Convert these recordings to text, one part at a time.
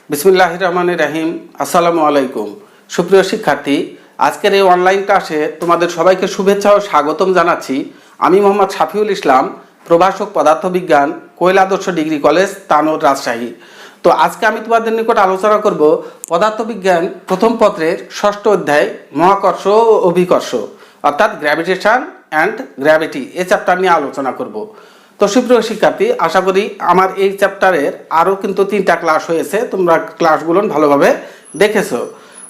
বিসমিল্লাহির রহমানির রহিম। আসসালামু আলাইকুম। সুপ্রিয় শিক্ষার্থী, আজকের এই অনলাইন ক্লাসে তোমাদের সবাইকে শুভেচ্ছা ও স্বাগতম জানাচ্ছি। আমি মোহাম্মদ শাফিউল ইসলাম, প্রভাষক পদার্থবিজ্ঞান, কোয়েল আদর্শ ডিগ্রি কলেজ, তানোর, রাজশাহী। তো আজকে আমি তোমাদের নিকট আলোচনা করব পদার্থবিজ্ঞান প্রথম পত্রের 6ষ্ঠ অধ্যায় মহাকর্ষ ও অভিকর্ষ, অর্থাৎ গ্র্যাভিটেশন অ্যান্ড গ্র্যাভিটি, এই চ্যাপ্টার নিয়ে আলোচনা করব। তো সুপ্রিয় শিক্ষার্থী, আশা করি আমার এই চ্যাপ্টারের আরও কিন্তু 3টা ক্লাস হয়েছে, তোমরা ক্লাসগুলো ভালোভাবে দেখেছো।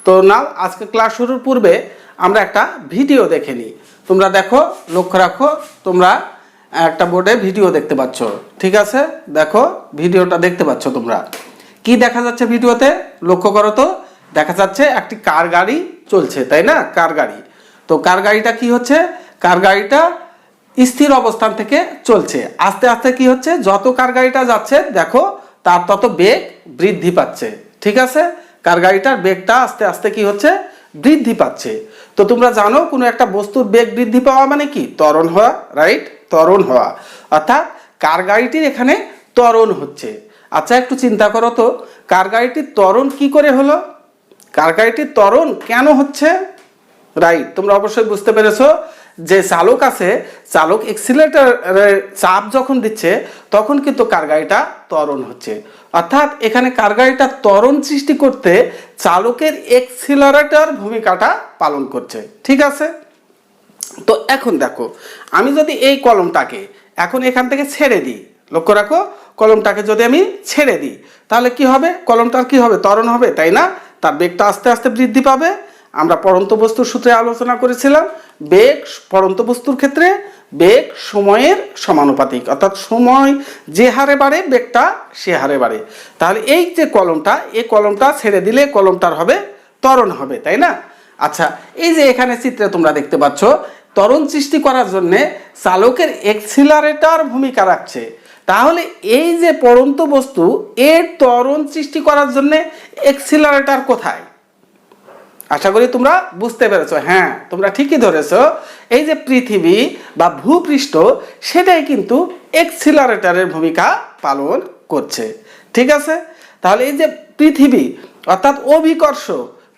তো নাও আজকে ক্লাস শুরুর পূর্বে আমরা একটা ভিডিও দেখে নিই। তোমরা দেখো, লক্ষ্য রাখো, তোমরা একটা বোর্ডে ভিডিও দেখতে পাচ্ছ, ঠিক আছে? দেখো ভিডিওটা দেখতে পাচ্ছ তোমরা। কি দেখা যাচ্ছে ভিডিওতে? লক্ষ্য করো তো, দেখা যাচ্ছে একটি কার গাড়ি চলছে, তাই না? কার গাড়ি। তো কার গাড়িটা কি হচ্ছে? কার গাড়িটা স্থির অবস্থান থেকে চলছে। আস্তে আস্তে কি হচ্ছে, যত কার গাড়িটা যাচ্ছে দেখো তার তত বেগ বৃদ্ধি পাচ্ছে, ঠিক আছে? কার গাড়িটার বেগটা আস্তে আস্তে কি হচ্ছে, বৃদ্ধি পাচ্ছে। তো তোমরা জানো কোনো একটা বস্তুর বেগ বৃদ্ধি পাওয়া মানে কি? ত্বরণ হওয়া, রাইট? ত্বরণ হওয়া, অর্থাৎ কার গাড়িটির এখানে ত্বরণ হচ্ছে। আচ্ছা, একটু চিন্তা করো তো, কার গাড়িটির ত্বরণ কি করে হলো? কার গাড়িটির ত্বরণ কেন হচ্ছে? রাইট, তোমরা অবশ্যই বুঝতে পেরেছো যে চালক আছে, চালক এক্সিলারেটরের চাপ যখন দিচ্ছে তখন কিন্তু কার গাড়িটা ত্বরণ হচ্ছে। অর্থাৎ এখানে কার গাড়িটা ত্বরণ সৃষ্টি করতে চালকের এক্সিলারেটর ভূমিকাটা পালন করছে, ঠিক আছে? তো এখন দেখো, আমি যদি এই কলমটাকে এখন এখান থেকে ছেড়ে দিই, লক্ষ্য রাখো, কলমটাকে যদি আমি ছেড়ে দিই তাহলে কি হবে? কলমটার কি হবে? ত্বরণ হবে, তাই না? তার বেগটা আস্তে আস্তে বৃদ্ধি পাবে। আমরা পড়ন্ত বস্তুর সূত্রে আলোচনা করেছিলাম, বেগ পড়ন্ত বস্তুর ক্ষেত্রে বেগ সময়ের সমানুপাতিক, অর্থাৎ সময় যে হারে বাড়ে বেগটা সে হারে বাড়ে। তাহলে এই যে কলমটা, এই কলমটা ছেড়ে দিলে কলমটার হবে ত্বরণ হবে, তাই না? আচ্ছা, এই যে এখানে চিত্রে তোমরা দেখতে পাচ্ছ, ত্বরণ সৃষ্টি করার জন্য চালকের এক্সিলারেটর ভূমিকা রাখছে। তাহলে এই যে পড়ন্ত বস্তু, এর ত্বরণ সৃষ্টি করার জন্য এক্সিলারেটর কোথায়? আশা করি তোমরা বুঝতে পেরেছো। হ্যাঁ, তোমরা ঠিকই ধরেছো। এই যে পৃথিবী বা ভূপৃষ্ঠ, সেটাই কিন্তু এক্সিলারেটরের ভূমিকা পালন করছে, ঠিক আছে? তাহলে এই যে পৃথিবী অর্থাৎ অভিকর্ষ,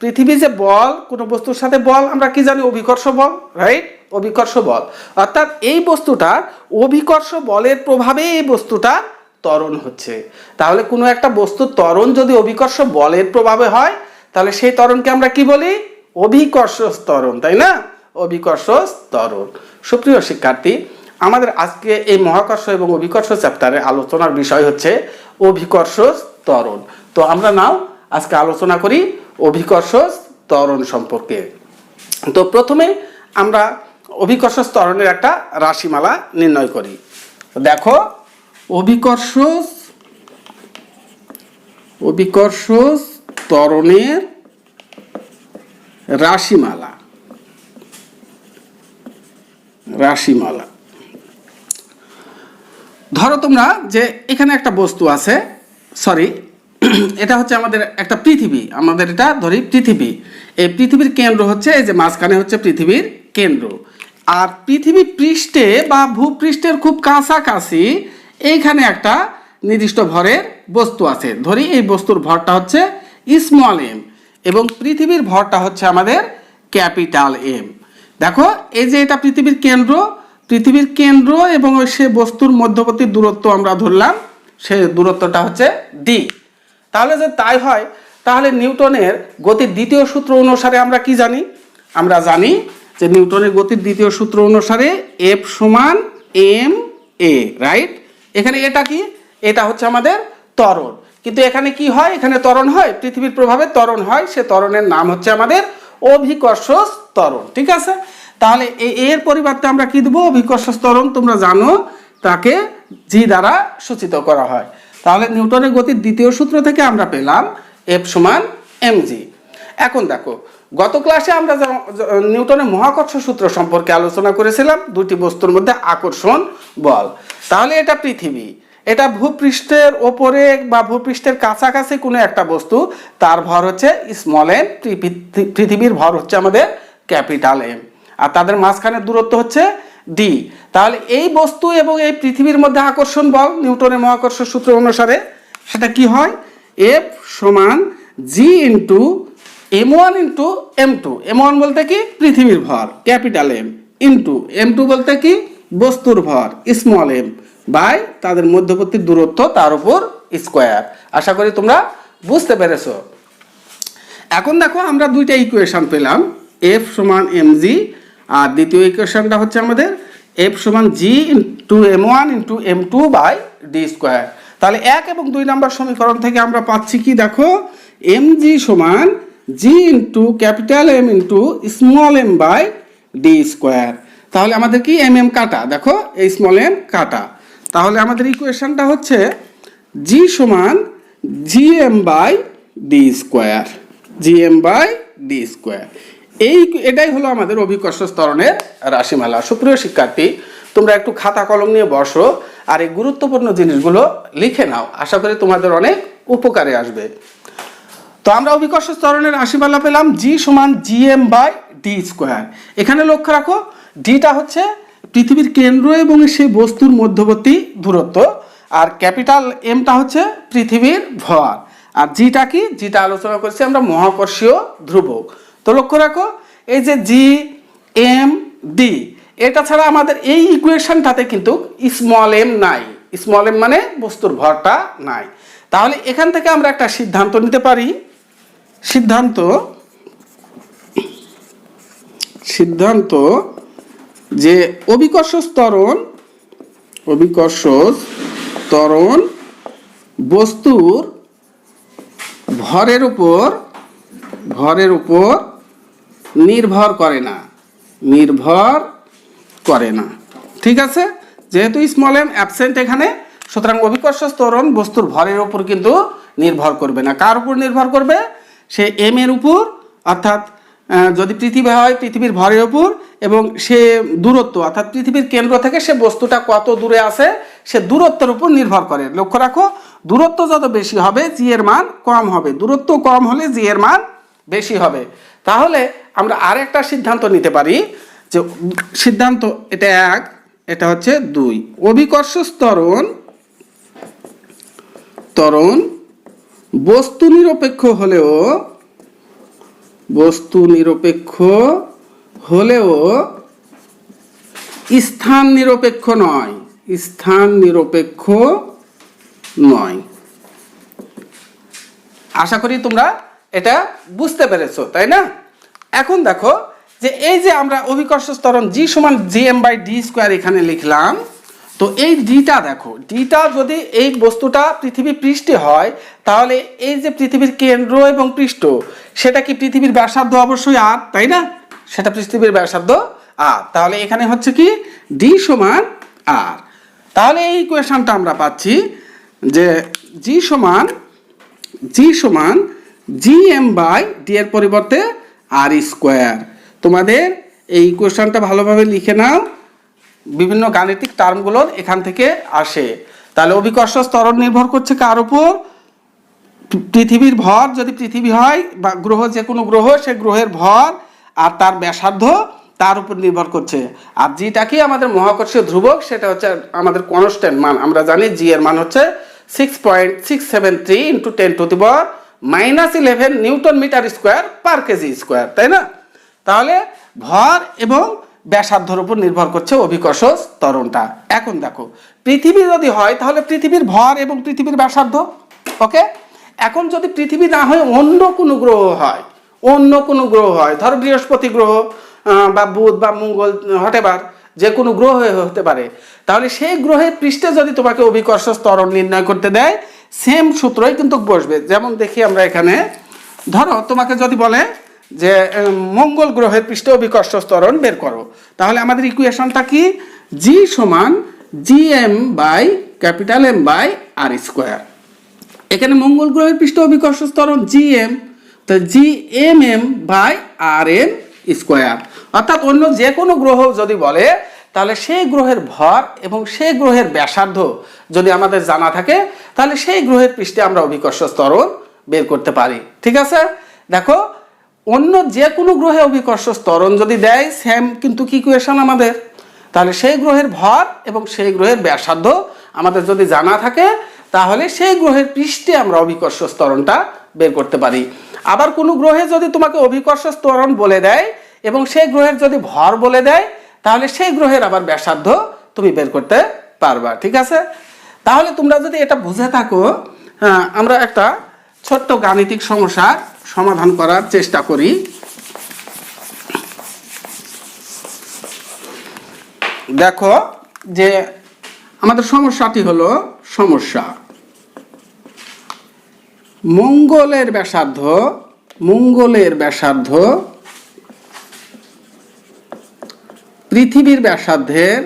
পৃথিবী যে বল, কোনো বস্তুর সাথে বল আমরা কি জানি? অভিকর্ষ বল, রাইট? অভিকর্ষ বল, অর্থাৎ এই বস্তুটার অভিকর্ষ বলের প্রভাবে এই বস্তুটা ত্বরণ হচ্ছে। তাহলে কোনো একটা বস্তুর ত্বরণ যদি অভিকর্ষ বলের প্রভাবে হয় তাহলে সেই ত্বরণকে আমরা কি বলি? অভিকর্ষ ত্বরণ, তাই না? অভিকর্ষ ত্বরণ। সুপ্রিয় শিক্ষার্থী, আমাদের আজকে এই মহাকর্ষ এবং অভিকর্ষ চ্যাপ্টারে আলোচনার বিষয় হচ্ছে অভিকর্ষ ত্বরণ। তো আমরা নাও আজকে আলোচনা করি অভিকর্ষ ত্বরণ সম্পর্কে। তো প্রথমে আমরা অভিকর্ষ ত্বরণের একটা রাশিমালা নির্ণয় করি। দেখো, অভিকর্ষ ত্বরণের রাশিমালা। ধরো তোমরা যে এখানে একটা বস্তু আছে, সরি, এটা হচ্ছে আমাদের একটা পৃথিবী, আমাদের এটা ধরি পৃথিবী। এই পৃথিবীর কেন্দ্র হচ্ছে এই যে মাঝখানে হচ্ছে পৃথিবীর কেন্দ্র, আর পৃথিবী পৃষ্ঠে বা ভূপৃষ্ঠের খুব কাছাকাছি এইখানে একটা নির্দিষ্ট ভরের বস্তু আছে। ধরি এই বস্তুর ভরটা হচ্ছে স্মল এম এবং পৃথিবীর ভরটা হচ্ছে আমাদের ক্যাপিটাল এম। দেখো, এই যে এটা পৃথিবীর কেন্দ্র এবং সে বস্তুর মধ্যবর্তী দূরত্ব আমরা ধরলাম, সে দূরত্বটা হচ্ছে ডি। তাহলে যদি তাই হয় তাহলে নিউটনের গতির দ্বিতীয় সূত্র অনুসারে আমরা কি জানি? আমরা জানি যে নিউটনের গতির দ্বিতীয় সূত্র অনুসারে এফ সমান এম এ, রাইট? এখানে এটা কি? এটা হচ্ছে আমাদের ত্বরণ। কিন্তু এখানে কি হয়? এখানে ত্বরণ হয়, পৃথিবীর প্রভাবে ত্বরণ হয়, সে ত্বরণের নাম হচ্ছে আমাদের অভিকর্ষ ত্বরণ, ঠিক আছে? তাহলে এর পরিবর্তে আমরা কি দেবো? অভিকর্ষ ত্বরণ তোমরা জানো, তাকে জি দ্বারা সূচিত করা হয়। তাহলে নিউটনের গতির দ্বিতীয় সূত্র থেকে আমরা পেলাম এফ সমান এম জি। এখন দেখো, গত ক্লাসে আমরা নিউটনের মহাকর্ষ সূত্র সম্পর্কে আলোচনা করেছিলাম, দুটি বস্তুর মধ্যে আকর্ষণ বল। তাহলে এটা পৃথিবী, এটা ভূপৃষ্ঠের ওপরে বা ভূপৃষ্ঠের কাছাকাছি কোনো একটা বস্তু, তার ভর হচ্ছে স্মল এম, পৃথিবীর ভর হচ্ছে আমাদের ক্যাপিটাল এম, আর তাদের মাঝখানে দূরত্ব হচ্ছে ডি। তাহলে এই বস্তু এবং এই পৃথিবীর মধ্যে আকর্ষণ বল নিউটনের মহাকর্ষ সূত্র অনুসারে সেটা কি হয়? এফ সমান G into m1 into m2। m1 বলতে কি পৃথিবীর ভর ক্যাপিটাল এম, ইন্টু m2 বলতে কি বস্তুর ভর স্মল এম, বাই তাদের মধ্যবর্তী দূরত্ব তার উপর স্কোয়ার। আশা করি তোমরা বুঝতে পেরেছো। এখন দেখো আমরা দুইটা ইকুয়েশন পেলাম, এফ সমান mg, আর দ্বিতীয় ইকুয়েশনটা হচ্ছে আমাদের এফ সমান G into m1 into m2 by D square. তাহলে 1 এবং 2 নম্বর সমীকরণ থেকে আমরা পাচ্ছি কি দেখো, mg সমান G into capital M into small M by D square. তাহলে আমাদের কি এম কাটা, দেখো এই স্মল এম কাটা। তাহলে আমাদের ইকুয়েশনটা হচ্ছে জি সমান G M by D square, G M by D square. এটাই হলো আমাদের অভিকর্ষ ত্বরণের রাশিমালা। সুপ্রিয় শিক্ষার্থী, তোমরা একটু খাতা কলম নিয়ে বসো আর এই গুরুত্বপূর্ণ জিনিসগুলো লিখে নাও, আশা করি তোমাদের অনেক উপকারে আসবে। তো আমরা অভিকর্ষ ত্বরণের রাশিমালা পেলাম জি সমান G M by D square. এখানে লক্ষ্য রাখো, ডিটা হচ্ছে পৃথিবীর কেন্দ্র এবং সেই বস্তুর মধ্যবর্তী দূরত্ব, আর ক্যাপিটাল এমটা হচ্ছে পৃথিবীর ভর, আর জিটা কি, জিটা আলোচনা করছি আমরা মহাকর্ষীয় ধ্রুবক। তো লক্ষ্য রাখো এই যে জি এম ডি, এটা ছাড়া আমাদের এই ইকুয়েশনটাতে কিন্তু স্মল এম নাই, স্মল এম মানে বস্তুর ভরটা নাই। তাহলে এখান থেকে আমরা একটা সিদ্ধান্ত নিতে পারি, সিদ্ধান্ত যে অভিকর্ষ ত্বরণ বস্তুর ভরের উপর নির্ভর করে না, ঠিক আছে। যেহেতু স্মল এম অ্যাবসেন্ট এখানে, সুতরাং অভিকর্ষ ত্বরণ বস্তুর ভরের উপর কিন্তু নির্ভর করবে না। কার উপর নির্ভর করবে, সে এম এর উপর, অর্থাৎ যদি পৃথিবী হয় পৃথিবীর ভরের উপর, এবং সে দূরত্ব অর্থাৎ পৃথিবীর কেন্দ্র থেকে সে বস্তুটা কত দূরে আছে সে দূরত্বের উপর নির্ভর করে। লক্ষ্য রাখো, দূরত্ব যত বেশি হবে জি এর মান কম হবে, দূরত্ব কম হলে জি এর মান বেশি হবে। তাহলে আমরা আরেকটা সিদ্ধান্ত নিতে পারি, যে সিদ্ধান্ত এটা 1, এটা হচ্ছে 2, অভিকর্ষ ত্বরণ বস্তু নিরপেক্ষ হলেও স্থান নিরপেক্ষ নয়। আশা করি তোমরা এটা বুঝতে পেরেছো, তাই না? এখন দেখো যে এই যে আমরা অভিকর্ষ ত্বরণ জি সমান G M by D square এখানে লিখলাম, তো এই ডিটা দেখো, ডিটা যদি এই বস্তুটা পৃথিবী পৃষ্ঠে হয়, তাহলে এই যে পৃথিবীর কেন্দ্র এবং পৃষ্ঠ, সেটা কি পৃথিবীর ব্যাসার্ধ অবশ্যই আর, তাই না? সেটা পৃথিবীর ব্যাসার্ধ আর, তাহলে এখানে হচ্ছে কি ডি সমান আর। তাহলে এই ইকুয়েশনটা আমরা পাচ্ছি যে জি সমান জি এম বাই ডি এর পরিবর্তে আর স্কোয়ার। তোমাদের এই ইকুয়েশনটা ভালোভাবে লিখে নাও, বিভিন্ন গাণিতিক টার্মগুলোর এখান থেকে আসে। তাহলে অভিকর্ষ ত্বরণ নির্ভর করছে কার উপর, পৃথিবীর ভর, যদি পৃথিবী হয় বা গ্রহ, যে কোনো গ্রহ, সে গ্রহের ভর আর তার ব্যাসার্ধ তার উপর নির্ভর করছে। আর জিটা কি আমাদের মহাকর্ষীয় ধ্রুবক, সেটা হচ্ছে আমাদের কনস্ট্যান্ট মান। আমরা জানি জি এর মান হচ্ছে 6.673 into 10⁻11 newton metre square per KG square, তাই না? তাহলে ভর এবং ব্যাসার্ধের উপর নির্ভর করছে অভিকর্ষ ত্বরণটা। এখন দেখো, পৃথিবী যদি হয় তাহলে পৃথিবীর ভর এবং পৃথিবীর ব্যাসার্ধ, ওকে। এখন যদি পৃথিবী না হয় অন্য কোনো গ্রহ হয়, ধরো বৃহস্পতি গ্রহ বা বুধ বা মঙ্গল, হটেবার যে কোনো গ্রহ হতে পারে, তাহলে সেই গ্রহের পৃষ্ঠে যদি তোমাকে অভিকর্ষ ত্বরণ নির্ণয় করতে দেয়, সেম সূত্রই কিন্তু বসবে। যেমন দেখি আমরা এখানে, ধরো তোমাকে যদি বলে যে মঙ্গল গ্রহের পৃষ্ঠে অভিকর্ষ ত্বরণ বের করো, তাহলে আমাদের ইকুয়েশনটা কি, জি সমান G M by capital M by R square. এখানে মঙ্গল গ্রহের পৃষ্ঠে অভিকর্ষ ত্বরণ জি এম, তো G M M by R M square. অর্থাৎ অন্য যে কোনো গ্রহ যদি বলে, তাহলে সেই গ্রহের ভর এবং সেই গ্রহের ব্যাসার্ধ যদি আমাদের জানা থাকে, তাহলে সেই গ্রহের পৃষ্ঠে আমরা অভিকর্ষ ত্বরণ বের করতে পারি, ঠিক আছে। দেখো, অন্য যে কোনো গ্রহে অভিকর্ষ ত্বরণ যদি দেয়, সেম কিন্তু কি ইকুয়েশন আমাদের, তাহলে সেই গ্রহের ভর এবং সেই গ্রহের ব্যাসার্ধ আমাদের যদি জানা থাকে, তাহলে সেই গ্রহের পৃষ্ঠে আমরা অভিকর্ষ ত্বরণটা বের করতে পারি। আবার কোনো গ্রহে যদি তোমাকে অভিকর্ষ ত্বরণ বলে দেয় এবং সেই গ্রহের যদি ভর বলে দেয়, তাহলে সেই গ্রহের আবার ব্যাসার্ধ তুমি বের করতে পারবা। ঠিক আছে, তাহলে তোমরা যদি এটা বুঝে থাকো, আমরা একটা ছোট্ট গাণিতিক সমস্যার সমাধান করার চেষ্টা করি। দেখো যে আমাদের সমস্যাটি হলো সমস্যা মঙ্গলের ব্যাসার্ধ পৃথিবীর ব্যাসার্ধের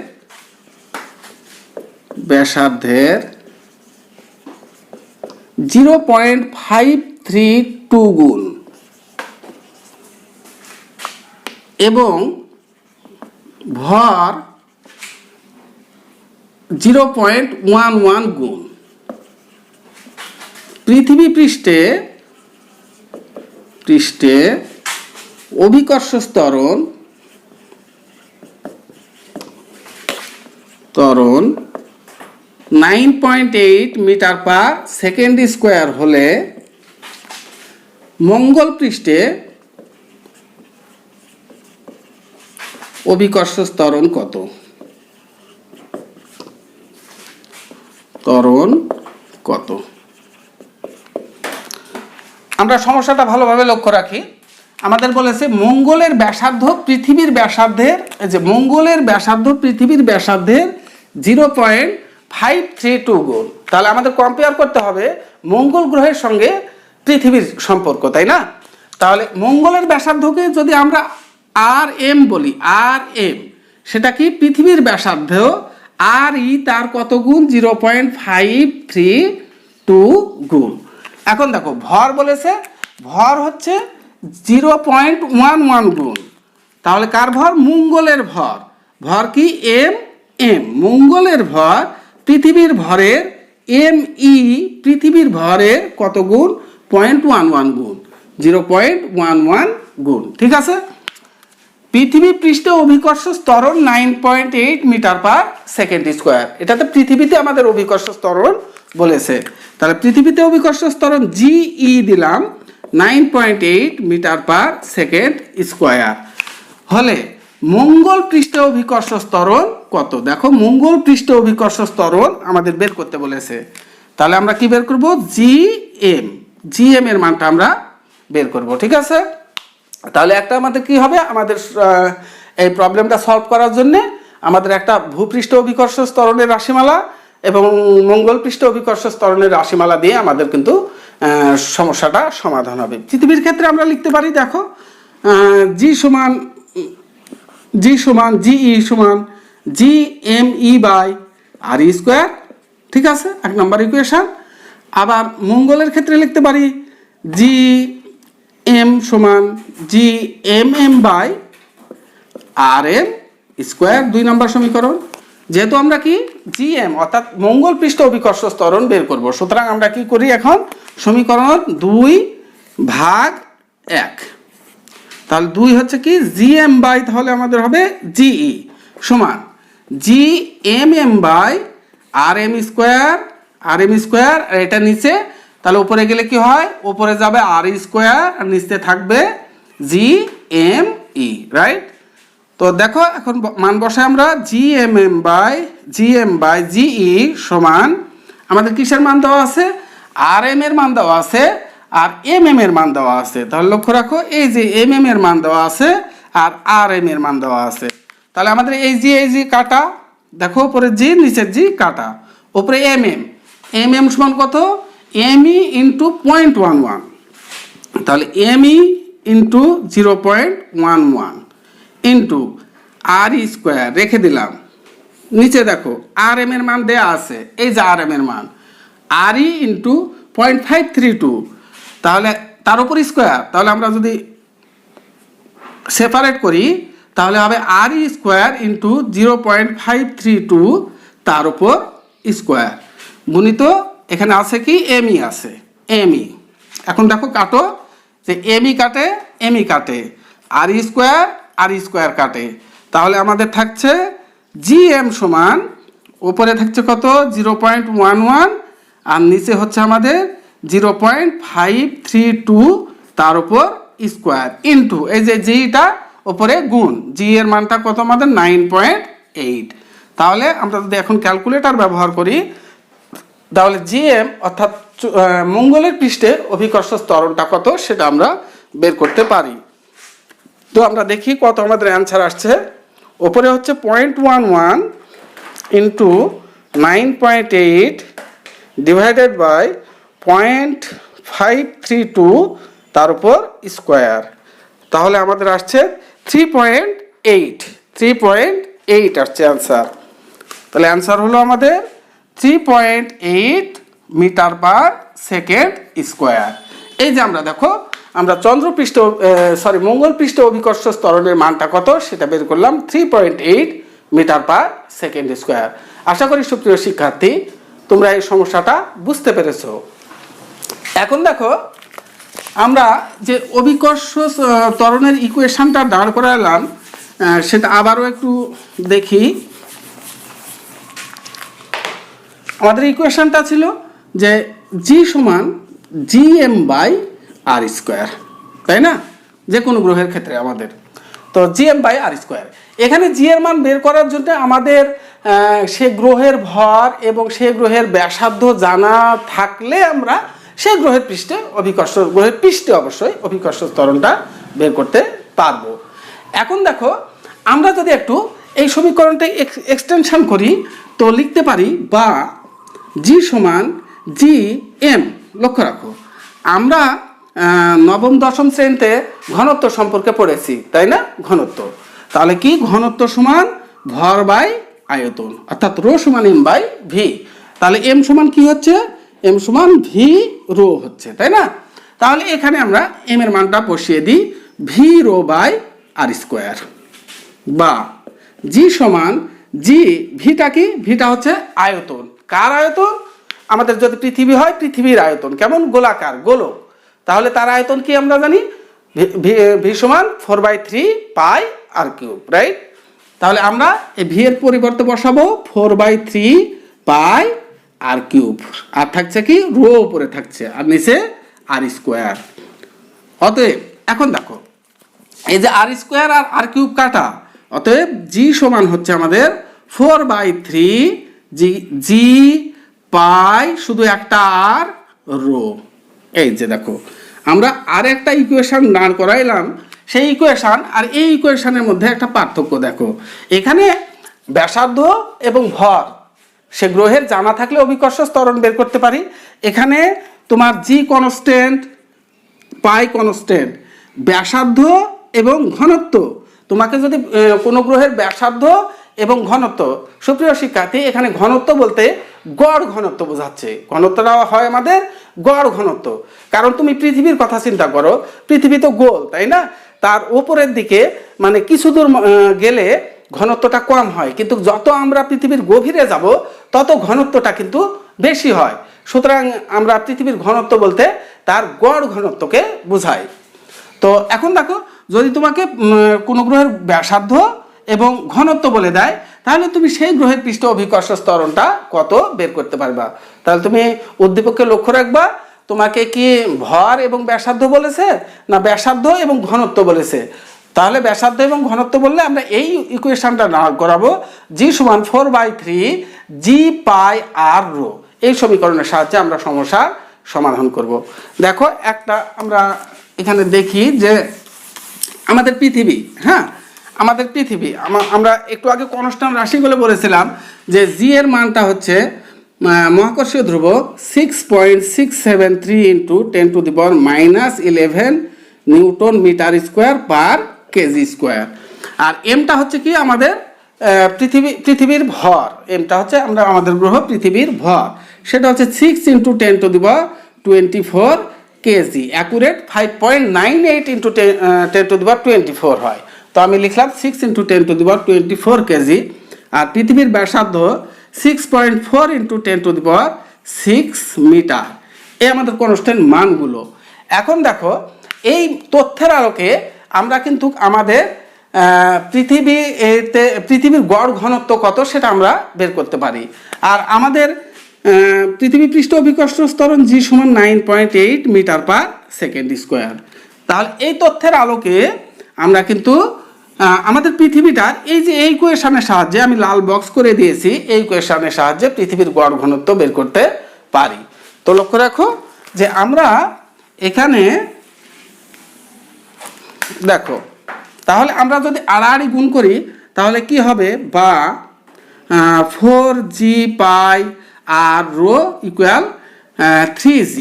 0.532 গুণ এবং ভর 0.11 গুণ। পৃথিবী পৃষ্ঠে অভিকর্ষ ত্বরণ 9.8 মিটার পার সেকেন্ড স্কোয়ার হলে মঙ্গল পৃষ্ঠে অভিকর্ষ ত্বরণ কত? আমরা সমস্যাটা ভালোভাবে লক্ষ্য রাখি। আমাদের বলেছে মঙ্গলের ব্যাসার্ধ পৃথিবীর ব্যাসার্ধের 0.532 গুণ। তাহলে আমাদের কম্পেয়ার করতে হবে মঙ্গল গ্রহের সঙ্গে পৃথিবীর সম্পর্ক, তাই না? তাহলে মঙ্গলের ব্যাসার্ধকে যদি আমরা RM বলি, RM সেটা কি পৃথিবীর ব্যাসার্ধ, আর তার কত গুণ? 0.532 গুণ। এখন দেখো ভর বলেছে, ভর হচ্ছে 0.11 গুণ। তাহলে কার ভর? মঙ্গলের ভর। ভর কি? M। মঙ্গলের ভর পৃথিবীর ভরের ME, পৃথিবীর ভরের কত গুণ? 0.11 গুণ, 0.11 গুণ। ঠিক আছে, পৃথিবী পৃষ্ঠে অভিকর্ষ ত্বরণ 9.8 মিটার পার সেকেন্ড স্কোয়ার। এটাতে পৃথিবীতে আমাদের অভিকর্ষ ত্বরণ বলেছে। তাহলে পৃথিবীতে অভিকর্ষ ত্বরণ GE দিলাম 9.8 মিটার পার সেকেন্ড স্কোয়ার হলে মঙ্গল পৃষ্ঠে অভিকর্ষ ত্বরণ কত? দেখো মঙ্গল পৃষ্ঠে অভিকর্ষ ত্বরণ আমাদের বের করতে বলেছে। তাহলে আমরা কি বের করব? GM এর মানটা আমরা বের করব। ঠিক আছে, তাহলে একটা আমাদের কি হবে? আমাদের এই প্রবলেমটা সলভ করার জন্য আমাদের একটা ভূপৃষ্ঠ অভিকর্ষ ত্বরণের রাশিমালা এবং মঙ্গল পৃষ্ঠ অভিকর্ষ ত্বরণের রাশিমালা দিয়ে আমাদের কিন্তু সমস্যাটা সমাধান হবে। পৃথিবীর ক্ষেত্রে আমরা লিখতে পারি, দেখো GE সমান GE সমান GME/RE স্কোয়ার। ঠিক আছে, 1 নম্বর ইকুয়েশন। আবার মঙ্গলের ক্ষেত্রে লিখতে পারি GM সমান GMM/RM স্কোয়ার, 2 নম্বর সমীকরণ। যেহেতু আমরা কি GM অর্থাৎ মঙ্গল পৃষ্ঠ অভিকর্ষ ত্বরণ বের করব, সুতরাং আমরা কি করি এখন? সমীকরণ 2/1। তাহলে 2 হচ্ছে কি GM/ তাহলে আমাদের হবে GE সমান GMM/RM স্কোয়ার, RM স্কোয়ার। আর এটা নিচে, তাহলে উপরে গেলে কি হয়? উপরে যাবে RE স্কোয়ার আর নিচে থাকবে GME, রাইট? তো দেখো এখন মান বসাই আমরা। GMM/GE সমান আমাদের কিসের মান দেওয়া আছে? RM এর মান দেওয়া আছে আর MM এর মান দেওয়া আছে। তাহলে লক্ষ্য রাখো, এই যে MM এর মান দেওয়া আছে আর RM এর মান দেওয়া আছে। তাহলে আমাদের এই জি কাটা, দেখো উপরে জি নিচের জি কাটা, উপরে MM সমান কত? ME into 0.11। তাহলে ME into 0.11 into RE square রেখে দিলাম। নিচে দেখো RM এর মান দেয়া আছে, এই যে RM এর মান RE ইন্টু 0.532, তাহলে তার উপর স্কোয়ার। তাহলে আমরা যদি সেপারেট করি তাহলে হবে RE স্কোয়ার ইন্টু 0.532 তার উপর স্কোয়ার গুণিত এখানে আছে কি ME আছে, ME। এখন দেখো কাটো, যে ME কাটে ME কাটে, RE স্কোয়ার কাটে। তাহলে আমাদের থাকছে GM সমান উপরে থাকছে কত? 0.11 আর নিচে হচ্ছে আমাদের 0.532 তার উপর স্কোয়ার ইন্টু এই যে জিটা ওপরে গুণ, জি এর মানটা কত আমাদের 9.8। তাহলে আমরা যদি এখন ক্যালকুলেটর ব্যবহার করি তাহলে জিএম অর্থাৎ মঙ্গলের পৃষ্ঠে অভিকর্ষ ত্বরণটা কত সেটা আমরা বের করতে পারি। তো আমরা দেখি কত আমাদের অ্যান্সার আসছে। ওপরে হচ্ছে 0.11 ইন্টু 9.8 ডিভাইডেড বাই 0.532 তার উপর স্কোয়ার। তাহলে আমাদের আসছে 3.8 আসছে অ্যান্সার। তাহলে অ্যান্সার হলো আমাদের 3.8 মিটার পার সেকেন্ড স্কোয়ার। এই যে আমরা দেখো আমরা মঙ্গল পৃষ্ঠ অভিকর্ষ ত্বরণের মানটা কত সেটা বের করলাম 3.8 মিটার পার সেকেন্ড স্কোয়ার। আশা করি সুপ্রিয় শিক্ষার্থী তোমরা এই সমস্যাটা বুঝতে পেরেছো। এখন দেখো আমরা যে অভিকর্ষ ত্বরণের ইকুয়েশনটা দাঁড় করালাম সেটা আবারও একটু দেখি। আমাদের ইকুয়েশনটা ছিল যে জি সমান জিএম বাই আর স্কোয়ার, তাই না, যে কোনো গ্রহের ক্ষেত্রে আমাদের। তো জিএম বাই আর স্কোয়ার, এখানে জি এর মান বের করার জন্য আমাদের সে গ্রহের ভর এবং সে গ্রহের ব্যাসার্ধ জানা থাকলে আমরা সেই গ্রহের পৃষ্ঠে অবশ্যই অভিকর্ষ ত্বরণটা বের করতে পারবো। এখন দেখো আমরা যদি একটু এই সমীকরণটা এক্সটেনশন করি তো লিখতে পারি বা জি সমান জি এম। লক্ষ্য রাখো আমরা নবম দশম শ্রেণীতে ঘনত্ব সম্পর্কে পড়েছি, তাই না, ঘনত্ব। তাহলে কি ঘনত্ব সমান ভর বাই আয়তন, অর্থাৎ রো সমান এম বাই ভি। তাহলে এম সমান কি হচ্ছে, এম সমান ভি রো হচ্ছে, তাই না। তাহলে এখানে আমরা এম এর মানটা বসিয়ে দিই V rho by R square, বা জি সমান জি ভিটা কি, ভিটা হচ্ছে আয়তন। কার আয়তন, আমাদের যদি পৃথিবী হয় পৃথিবীর আয়তন, কেমন, গোলাকার, গোলক। তাহলে তার আয়তন কি আমরা জানি, ভি সমান 4/3 পাই আর কিউব, রাইট। তাহলে আমরা এই ভি এর পরিবর্তে বসাবো 4/3 পাই আর কিউব, আর থাকছে কি রো উপরে থাকছে আর নিচে আর স্কোয়ার। অতএব এখন দেখো এই যে আর স্কোয়ার আর আর কিউব কাটা, অতএব জি সমান হচ্ছে আমাদের 4/3 জি পাই শুধু একটা আর রো। এই যে দেখো আমরা আর একটা ইকুয়েশন দাঁড় করাইলাম, সেই ইকুয়েশন আর এই ইকুয়েশনের মধ্যে একটা পার্থক্য দেখো। এখানে ব্যাসার্ধ এবং ভর সে গ্রহের জানা থাকলে অভিকর্ষ ত্বরণ বের করতে পারি। এখানে তোমার জি কনস্ট্যান্ট, পাই কনস্ট্যান্ট, ব্যাসার্ধ এবং ঘনত্ব। তোমাকে যদি কোনো গ্রহের ব্যাসার্ধ এবং ঘনত্ব, সুপ্রিয় শিক্ষার্থী এখানে ঘনত্ব বলতে গড় ঘনত্ব বোঝাচ্ছে। ঘনত্বটা হয় আমাদের গড় ঘনত্ব, কারণ তুমি পৃথিবীর কথা চিন্তা করো, পৃথিবী তো গোল, তাই না। তার উপরের দিকে মানে কিছু দূর গেলে ঘনত্বটা কম হয়, কিন্তু যত আমরা পৃথিবীর গভীরে যাব তত ঘনত্বটা কিন্তু বেশি হয়। সুতরাং আমরা পৃথিবীর ঘনত্ব বলতে তার গড় ঘনত্বকে বোঝাই। তো এখন দেখো যদি তোমাকে কোনো গ্রহের ব্যাসার্ধ এবং ঘনত্ব বলে দেয় তাহলে তুমি সেই গ্রহের পৃষ্ঠ অভিকর্ষ ত্বরণটা কত বের করতে পারবা। তাহলে তুমি উদ্দীপককে লক্ষ্য রাখবা, তোমাকে কি ভর এবং ব্যাসার্ধ বলেছে না ব্যাসার্ধ এবং ঘনত্ব বলেছে। তাহলে ব্যাসার্ধ এবং ঘনত্ব বললে আমরা এই ইকুয়েশনটা না করাবো, জি সমান 4/3 জি পাই আর রো। এই সমীকরণের সাহায্যে আমরা সমস্যার সমাধান করব। দেখো একটা আমরা এখানে দেখি যে আমাদের পৃথিবী, হ্যাঁ আমাদের পৃথিবী আমরা একটু আগে কনস্ট্যান্ট রাশিগুলো বলেছিলাম যে জি এর মানটা হচ্ছে মহাকর্ষীয় ধ্রুবক 6.673 into 10⁻⁻11 newton metre square per KG square. আর এমটা হচ্ছে কি আমাদের পৃথিবীর ভর, এমটা হচ্ছে আমরা আমাদের গ্রহ পৃথিবীর ভর, সেটা হচ্ছে 6 ইন্টু 10⁻24 কেজি, অ্যাকুরেট 5.98 ইন্টু 10⁻24 হয়। তো আমি লিখলাম 6 ইন্টু 10⁻24 কেজি। আর পৃথিবীর ব্যাসার্ধ 6.4 ইন্টু 10⁻6 মিটার। এই আমাদের কনস্ট্যান্ট মানগুলো। এখন দেখো এই তথ্যের আলোকে আমরা কিন্তু আমাদের পৃথিবীর গড় ঘনত্ব কত সেটা আমরা বের করতে পারি। আর আমাদের পৃথিবী পৃষ্ঠ অভিকর্ষ ত্বরণ জি সমান 9.8 মিটার পার সেকেন্ড স্কোয়ার। তাহলে এই তথ্যের আলোকে আমরা কিন্তু আমাদের পৃথিবীটার এই যে এই ইকুয়েশনের সাহায্যে আমি লাল বক্স করে দিয়েছি, এই ইকুয়েশনের সাহায্যে পৃথিবীর গড় ঘনত্ব বের করতে পারি। তো লক্ষ্য রাখো যে আমরা এখানে দেখো, তাহলে আমরা যদি আড়াআড়ি গুণ করি তাহলে কি হবে, বা 4g পাই আর রো ইকুয়াল 3g,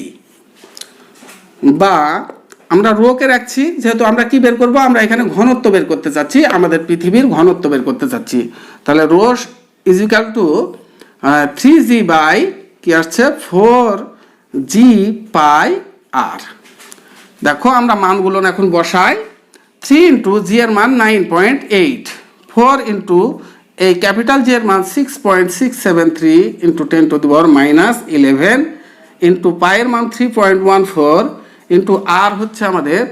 বা আমরা রোকে রাখছি যেহেতু আমরা কি বের করব, আমরা এখানে ঘনত্ব বের করতে চাচ্ছি, আমাদের পৃথিবীর ঘনত্ব বের করতে চাচ্ছি। তাহলে rho is equal to 3g by কি আসছে 4g পাই আর। দেখো আমরা মানগুলো এখন বসাই। 3 ইন্টু জি এর মান 9.8, 4 ইন্টু এই ক্যাপিটাল জি এর মান 6.673 into 10 to the power -11 into পায়ের মান 3.14 ইন্টু আর হচ্ছে আমাদের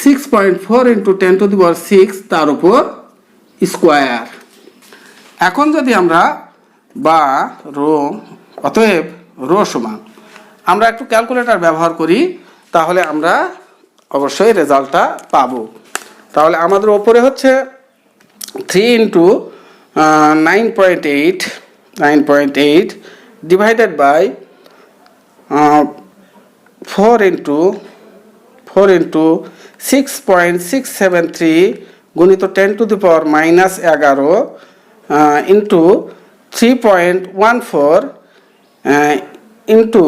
6.4 ইন্টু 10 টু দি পাওয়ার 6 তার উপর স্কোয়ার। এখন যদি আমরা বা রো, অতএব রো সমান, আমরা একটু ক্যালকুলেটর ব্যবহার করি তাহলে আমরা অবশ্যই রেজাল্টটা পাবো। তাহলে আমাদের ওপরে হচ্ছে 3 ইন্টু 9.8 ডিভাইডেড বাই 4 ইন্টু 6.673 গুণিত 10 to the power -11 into 3.14 into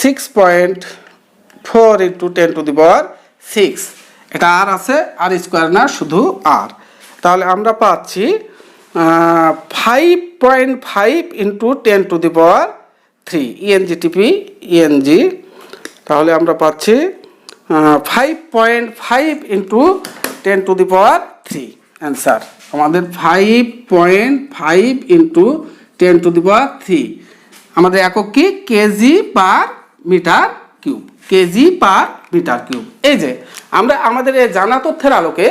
6.4 into 10 to the power 6, এটা আর আছে, আর স্কোয়ার না, শুধু আর। তাহলে আমরা পাচ্ছি 5.5 ইন্টু 10 টু দি পাওয়ার 3 ইএনজিটিপি ইএনজি। তাহলে আমরা পাচ্ছি 5.5 into 10 to the power 3 answer. আমাদের 5.5 ইন্টু 10 টু দি পাওয়ার 3, আমাদের একক কি, KG per metre cube, KG per metre cube. এই যে আমরা আমাদের এই জানা তথ্যের আলোকে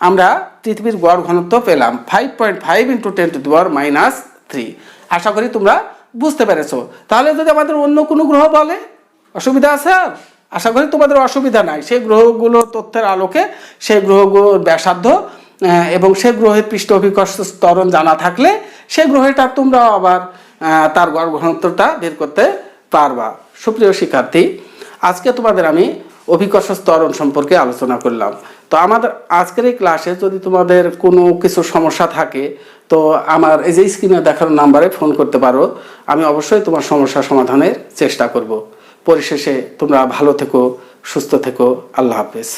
আমরা পৃথিবীর গড় ঘনত্ব পেলাম 5.5 ইন্টু 10 টু দি পাওয়ার -3। আশা করি তোমরা বুঝতে পেরেছো। তাহলে যদি আমাদের অন্য কোনো গ্রহ বলে, অসুবিধা আছে? আর আশা করি তোমাদের অসুবিধা নাই। সেই গ্রহগুলোর তথ্যের আলোকে সেই গ্রহগুলোর ব্যাসার্ধ এবং সেই গ্রহের পৃষ্ঠ অভিকর্ষ ত্বরণ জানা থাকলে সেই গ্রহটা তোমরা আবার তার গড় ঘনত্বটা বের করতে পারবা। সুপ্রিয় শিক্ষার্থী, আজকে তোমাদের আমি অভিকর্ষ ত্বরণ সম্পর্কে আলোচনা করলাম। তো আমাদের আজকের এই ক্লাসে যদি তোমাদের কোনো কিছু সমস্যা থাকে তো আমার এই যে স্ক্রিনে দেখানো নাম্বারে ফোন করতে পারো, আমি অবশ্যই তোমার সমস্যা সমাধানের চেষ্টা করব। পরিশেষে তোমরা ভালো থেকো, সুস্থ থেকো, আল্লাহ হাফেজ।